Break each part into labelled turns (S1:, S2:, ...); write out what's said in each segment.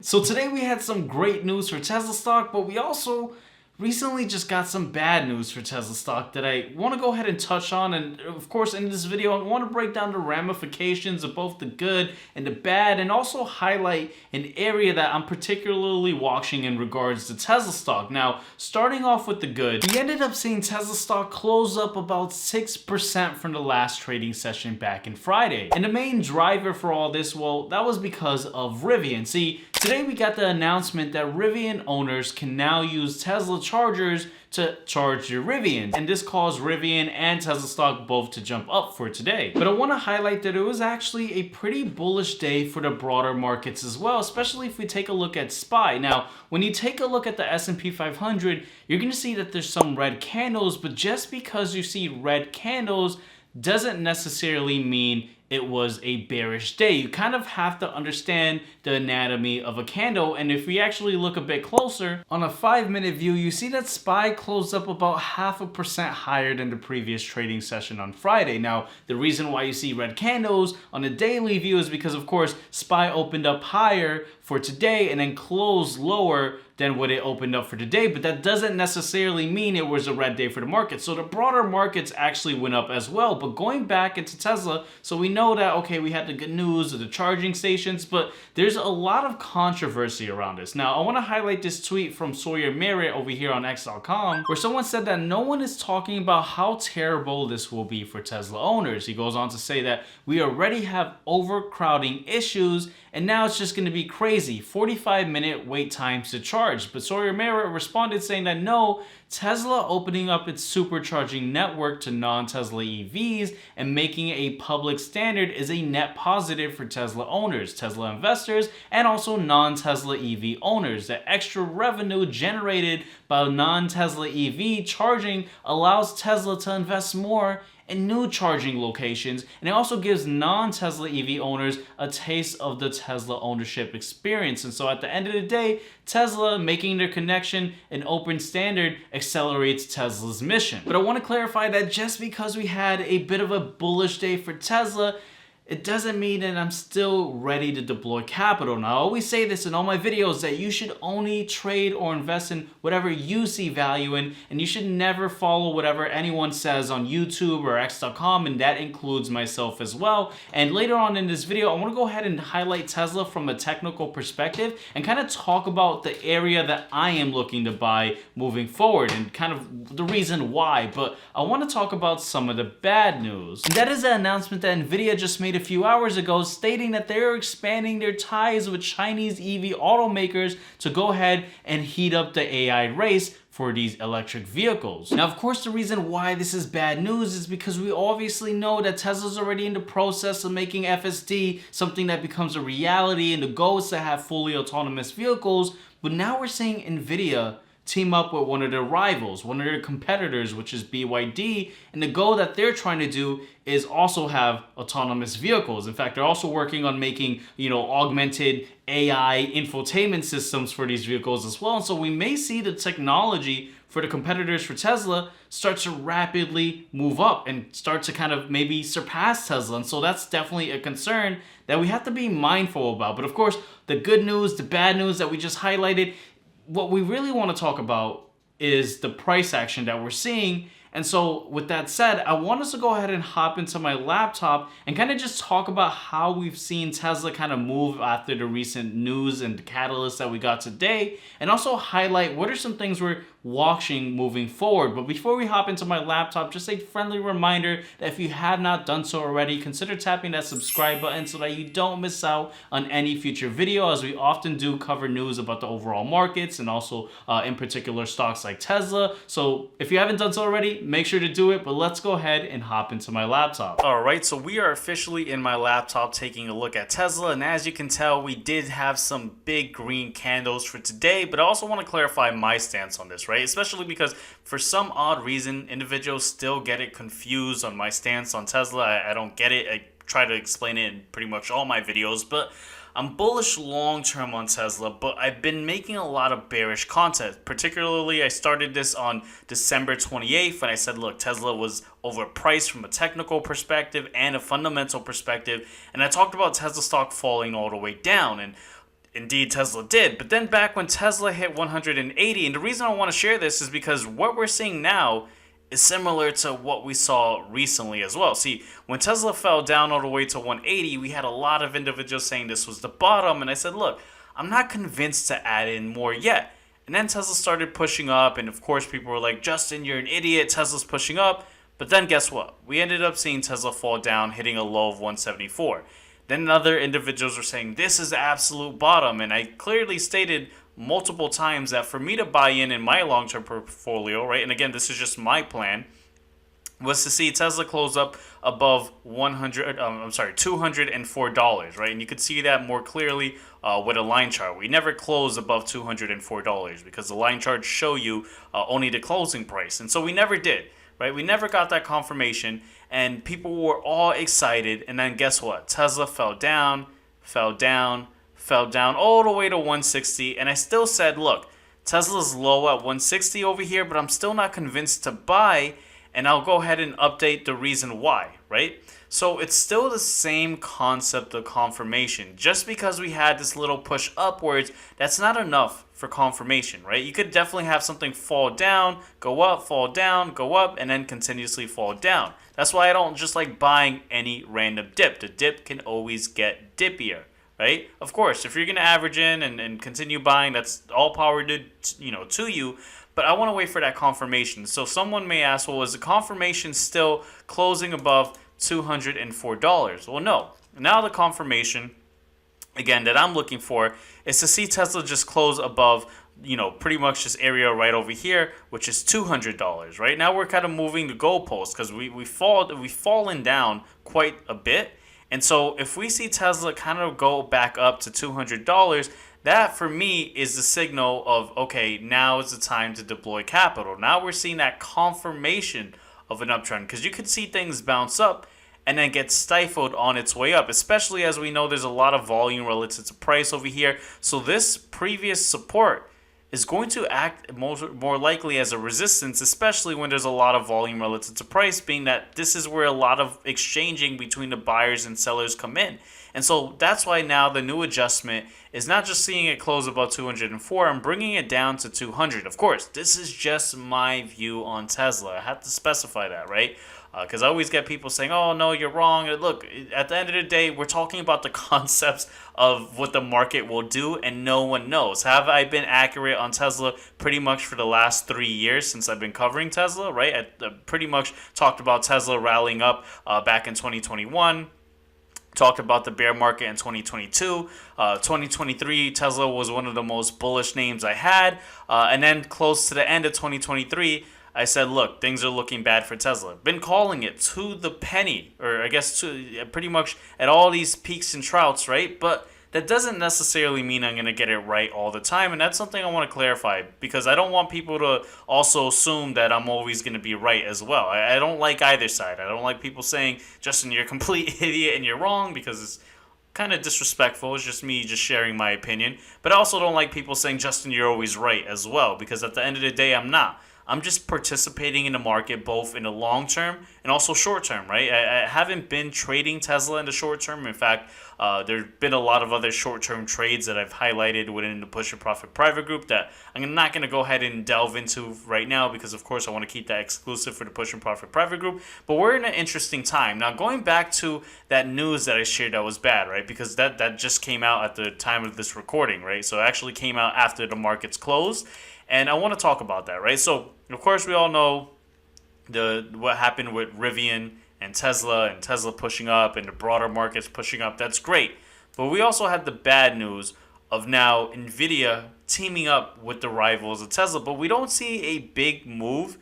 S1: So today we had some great news for Tesla stock, but we also recently just got some bad news for Tesla stock that I want to go ahead and touch on. And of course, in this video, I want to break down the ramifications of both the good and the bad, and also highlight an area that I'm particularly watching in regards to Tesla stock. Now, starting off with the good, we ended up seeing Tesla stock close up about 6% from the last trading session back in Friday. And the main driver for all this, well, that was because of Rivian. See, today we got the announcement that Rivian owners can now use Tesla chargers to charge their Rivians, and this caused Rivian and Tesla stock both to jump up for today. But I want to highlight that it was actually a pretty bullish day for the broader markets as well, especially if we take a look at SPY. Now, when you take a look at the S&P 500, you're going to see that there's some red candles, but just because you see red candles doesn't necessarily mean it was a bearish day. You kind of have to understand the anatomy of a candle, and if we actually look a bit closer, on a 5-minute view, you see that SPY closed up about 0.5% higher than the previous trading session on Friday. Now, the reason why you see red candles on a daily view is because, of course, SPY opened up higher for today and then closed lower than what it opened up for today, but that doesn't necessarily mean it was a red day for the market. So the broader markets actually went up as well. But going back into Tesla, so we know that, okay, we had the good news of the charging stations, but there's a lot of controversy around this. Now, I want to highlight this tweet from Sawyer Merritt over here on X.com, where someone said that no one is talking about how terrible this will be for Tesla owners. He goes on to say that we already have overcrowding issues, and now it's just going to be crazy. 45-minute wait times to charge. But Sawyer Merritt responded saying that no, Tesla opening up its supercharging network to non-Tesla EVs and making it a public standard is a net positive for Tesla owners, Tesla investors, and also non-Tesla EV owners. The extra revenue generated by non-Tesla EV charging allows Tesla to invest more in new charging locations, and it also gives non-Tesla EV owners a taste of the Tesla ownership experience. And so at the end of the day, Tesla making their connection an open standard accelerates Tesla's mission. But I want to clarify that just because we had a bit of a bullish day for Tesla, it doesn't mean that I'm still ready to deploy capital. Now, I always say this in all my videos that you should only trade or invest in whatever you see value in, and you should never follow whatever anyone says on YouTube or X.com, and that includes myself as well. And later on in this video, I want to go ahead and highlight Tesla from a technical perspective and kind of talk about the area that I am looking to buy moving forward and kind of the reason why. But I want to talk about some of the bad news. And that is the announcement that Nvidia just made a few hours ago, stating that they're expanding their ties with Chinese EV automakers to go ahead and heat up the AI race for these electric vehicles. Now, of course, the reason why this is bad news is because we obviously know that Tesla's already in the process of making FSD something that becomes a reality, and the goal is to have fully autonomous vehicles. But now we're seeing Nvidia team up with one of their rivals, one of their competitors, which is BYD, and the goal that they're trying to do is also have autonomous vehicles. In fact, they're also working on making, augmented AI infotainment systems for these vehicles as well. And so we may see the technology for the competitors for Tesla start to rapidly move up and start to kind of maybe surpass Tesla. And so that's definitely a concern that we have to be mindful about. But of course, the good news, the bad news that we just highlighted, what we really want to talk about is the price action that we're seeing. And so with that said, I want us to go ahead and hop into my laptop and kind of just talk about how we've seen Tesla kind of move after the recent news and the catalyst that we got today, and also highlight what are some things we're watching moving forward. But before we hop into my laptop, just a friendly reminder that if you have not done so already, consider tapping that subscribe button so that you don't miss out on any future video, as we often do cover news about the overall markets and also in particular stocks like Tesla. So if you haven't done so already, make sure to do it. But let's go ahead and hop into my laptop. All right, so we are officially in my laptop taking a look at Tesla, and as you can tell, we did have some big green candles for today. But I also want to clarify my stance on this, right? Especially because for some odd reason, individuals still get it confused on my stance on Tesla. I don't get it. I try to explain it in pretty much all my videos, but I'm bullish long-term on Tesla, but I've been making a lot of bearish content. Particularly, I started this on December 28th, and I said, look, Tesla was overpriced from a technical perspective and a fundamental perspective, and I talked about Tesla stock falling all the way down. And indeed Tesla did. But then back when Tesla hit 180, and the reason I want to share this is because what we're seeing now is similar to what we saw recently as well. See, when Tesla fell down all the way to 180, we had a lot of individuals saying this was the bottom, and I said, look, I'm not convinced to add in more yet. And then Tesla started pushing up, and of course people were like, Justin, you're an idiot, Tesla's pushing up. But then guess what? We ended up seeing Tesla fall down, hitting a low of 174. Then other individuals were saying, this is the absolute bottom. And I clearly stated multiple times that for me to buy in my long-term portfolio, right? And again, this is just my plan, was to see Tesla close up above $204, right? And you could see that more clearly with a line chart. We never close above $204 because the line charts show you only the closing price. And so we never did, right? We never got that confirmation, and people were all excited. And then guess what? Tesla fell down all the way to 160. And I still said, look, Tesla's low at 160 over here, but I'm still not convinced to buy. And I'll go ahead and update the reason why, right? So it's still the same concept of confirmation. Just because we had this little push upwards, that's not enough for confirmation, right? You could definitely have something fall down, go up, fall down, go up, and then continuously fall down. That's why I don't just like buying any random dip. The dip can always get dippier, right? Of course, if you're going to average in and continue buying, that's all power to you. But I want to wait for that confirmation. So someone may ask, well, is the confirmation still closing above $204? Well, no. Now the confirmation, again, that I'm looking for is to see Tesla just close above, pretty much this area right over here, which is $200, right? Now we're kind of moving the goalposts because we've fallen down quite a bit. And so if we see Tesla kind of go back up to $200, that for me is the signal of, okay, now is the time to deploy capital. Now we're seeing that confirmation of an uptrend, because you could see things bounce up and then get stifled on its way up, especially as we know there's a lot of volume relative to price over here. So this previous support is going to act more likely as a resistance, especially when there's a lot of volume relative to price, being that this is where a lot of exchanging between the buyers and sellers come in. And so that's why now the new adjustment is not just seeing it close above 204, I'm bringing it down to 200. Of course, this is just my view on Tesla. I have to specify that, right? Because I always get people saying, oh, no, you're wrong. Look, at the end of the day, we're talking about the concepts of what the market will do, and no one knows. Have I been accurate on Tesla pretty much for the last 3 years since I've been covering Tesla, right? I pretty much talked about Tesla rallying up back in 2021. Talked about the bear market in 2022. 2023, Tesla was one of the most bullish names I had. And then close to the end of 2023, I said, look, things are looking bad for Tesla. Been calling it to the penny, or I guess to pretty much at all these peaks and troughs, right? But that doesn't necessarily mean I'm going to get it right all the time. And that's something I want to clarify, because I don't want people to also assume that I'm always going to be right as well. I don't like either side. I don't like people saying, Justin, you're a complete idiot and you're wrong, because it's kind of disrespectful. It's just me just sharing my opinion. But I also don't like people saying, Justin, you're always right as well, because at the end of the day, I'm not. I'm just participating in the market both in the long term and also short term, right? I haven't been trading Tesla in the short term. In fact, there's been a lot of other short term trades that I've highlighted within the Push Your Profit private group that I'm not going to go ahead and delve into right now, because of course I want to keep that exclusive for the Push Your Profit private group. But we're in an interesting time. Now, going back to that news that I shared that was bad, right? Because that just came out at the time of this recording, right? So it actually came out after the markets closed. And I want to talk about that, right? So, of course, we all know what happened with Rivian and Tesla pushing up and the broader markets pushing up. That's great. But we also had the bad news of now NVIDIA teaming up with the rivals of Tesla. But we don't see a big move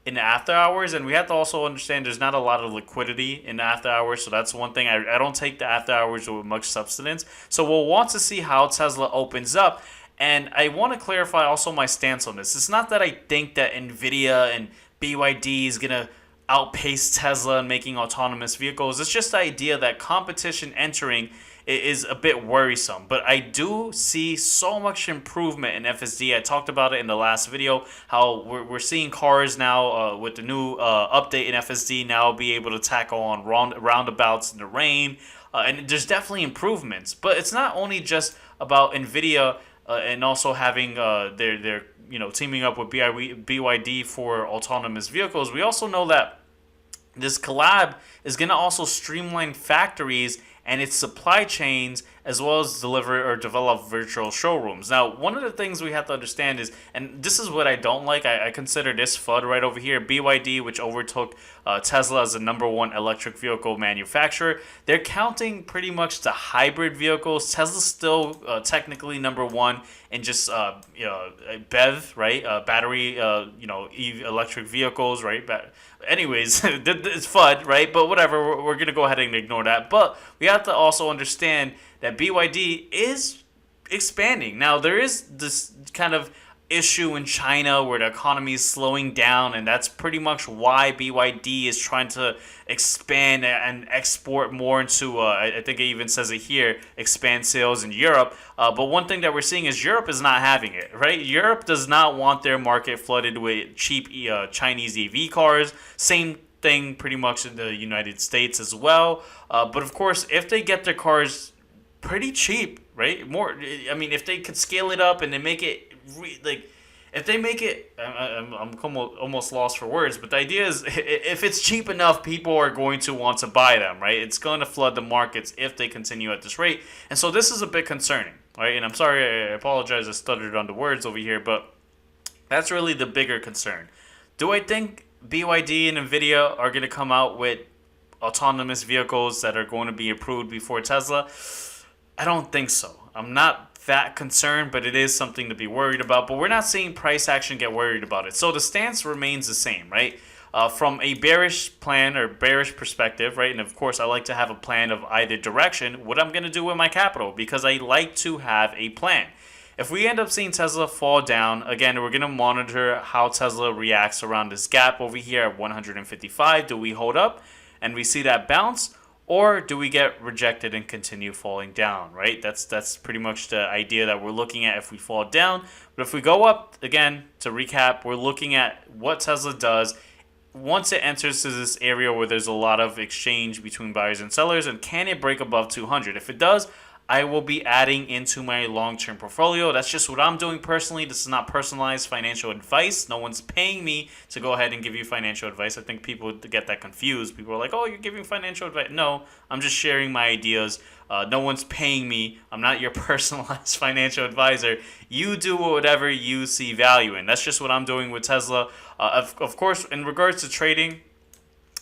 S1: in the after hours. And we have to also understand there's not a lot of liquidity in the after hours. So that's one thing. I don't take the after hours with much substance. So we'll want to see how Tesla opens up. And I want to clarify also my stance on this. It's not that I think that NVIDIA and BYD is going to outpace Tesla in making autonomous vehicles. It's just the idea that competition entering is a bit worrisome. But I do see so much improvement in FSD. I talked about it in the last video, how we're seeing cars now with the new update in FSD now be able to tackle on roundabouts in the rain. And there's definitely improvements. But it's not only just about Nvidia and also having their teaming up with BYD for autonomous vehicles, we also know that this collab is going to also streamline factories and its supply chains, as well as deliver or develop virtual showrooms. Now, one of the things we have to understand is, and this is what I don't like, I consider this FUD right over here, BYD, which overtook Tesla as the #1 electric vehicle manufacturer. They're counting pretty much the hybrid vehicles. Tesla's still technically #1 in just BEV, right? Battery, electric vehicles, right? Anyways, it's FUD, right? But whatever, we're going to go ahead and ignore that. But we have to also understand that BYD is expanding. Now, there is this kind of issue in China where the economy is slowing down, and that's pretty much why BYD is trying to expand and export more into, I think it even says it here, expand sales in Europe. But one thing that we're seeing is Europe is not having it, right? Europe does not want their market flooded with cheap Chinese EV cars. Same thing pretty much in the United States as well. But of course, if they get their cars pretty cheap, right? If they could scale it up and they make it if they make it, I'm almost lost for words, but the idea is if it's cheap enough, people are going to want to buy them, right? It's going to flood the markets if they continue at this rate. And so this is a bit concerning, right? And I'm sorry, I apologize, I stuttered on the words over here, but that's really the bigger concern. Do I think BYD and Nvidia are going to come out with autonomous vehicles that are going to be approved before Tesla? I don't think so. I'm not that concerned, but it is something to be worried about. But we're not seeing price action get worried about it. So the stance remains the same, right? From a bearish plan or bearish perspective, right? And of course, I like to have a plan of either direction, what I'm going to do with my capital, because I like to have a plan. If we end up seeing Tesla fall down, again, we're going to monitor how Tesla reacts around this gap over here at 155. Do we hold up and we see that bounce? Or do we get rejected and continue falling down, right? That's pretty much the idea that we're looking at if we fall down. But if we go up, again, to recap, we're looking at what Tesla does once it enters to this area where there's a lot of exchange between buyers and sellers, and can it break above 200? If it does, I will be adding into my long-term portfolio. That's just what I'm doing personally. This is not personalized financial advice. No one's paying me to go ahead and give you financial advice. I think people get that confused. People are like, oh, you're giving financial advice. No, I'm just sharing my ideas. No one's paying me. I'm not your personalized financial advisor. You do whatever you see value in. That's just what I'm doing with Tesla. Of course, in regards to trading,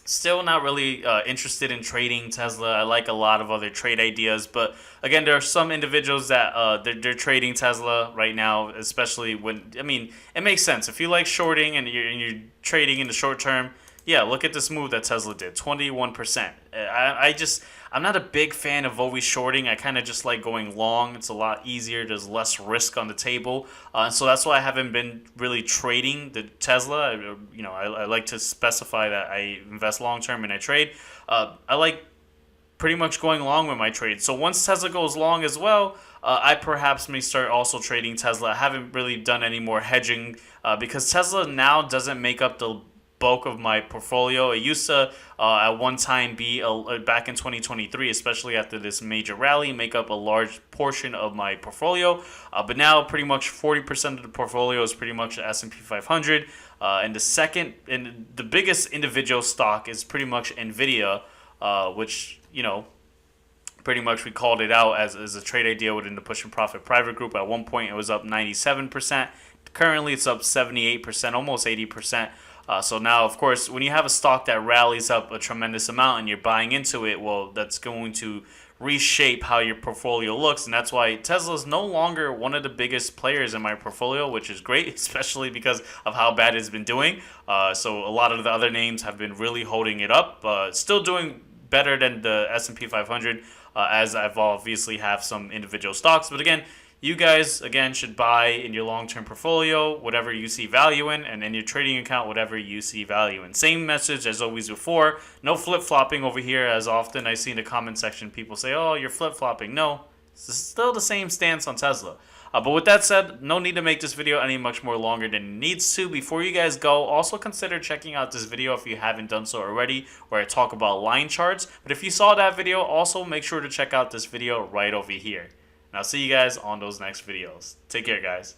S1: still not really interested in trading Tesla. I like a lot of other trade ideas, but again, there are some individuals that they're trading Tesla right now, especially when, it makes sense. If you like shorting and you're trading in the short term, yeah, look at this move that Tesla did, 21%. I'm not a big fan of always shorting. I kind of just like going long. It's a lot easier. There's less risk on the table. And so that's why I haven't been really trading the Tesla. I like to specify that I invest long term and I trade. I like pretty much going long with my trade. So once Tesla goes long as well, I perhaps may start also trading Tesla. I haven't really done any more hedging because Tesla now doesn't make up the bulk of my portfolio. It used to at one time be back in 2023, especially after this major rally, make up a large portion of my portfolio. But now pretty much 40% of the portfolio is pretty much the S&P 500. And the biggest individual stock is pretty much Nvidia, which, pretty much we called it out as a trade idea within the Push and Profit private group. At one point, it was up 97%. Currently, it's up 78%, almost 80%. So now, of course, when you have a stock that rallies up a tremendous amount and you're buying into it, well, that's going to reshape how your portfolio looks. And that's why Tesla is no longer one of the biggest players in my portfolio, which is great, especially because of how bad it's been doing. So a lot of the other names have been really holding it up, still doing better than the S&P 500, as I've obviously have some individual stocks. But again, you guys, again, should buy in your long-term portfolio whatever you see value in, and in your trading account whatever you see value in. Same message as always before. No flip-flopping over here, as often I see in the comment section people say, oh, you're flip-flopping. No, it's still the same stance on Tesla. But with that said, no need to make this video any much more longer than it needs to. Before you guys go, also consider checking out this video if you haven't done so already, where I talk about line charts. But if you saw that video, also make sure to check out this video right over here.
S2: And I'll see you guys on those next videos. Take care, guys.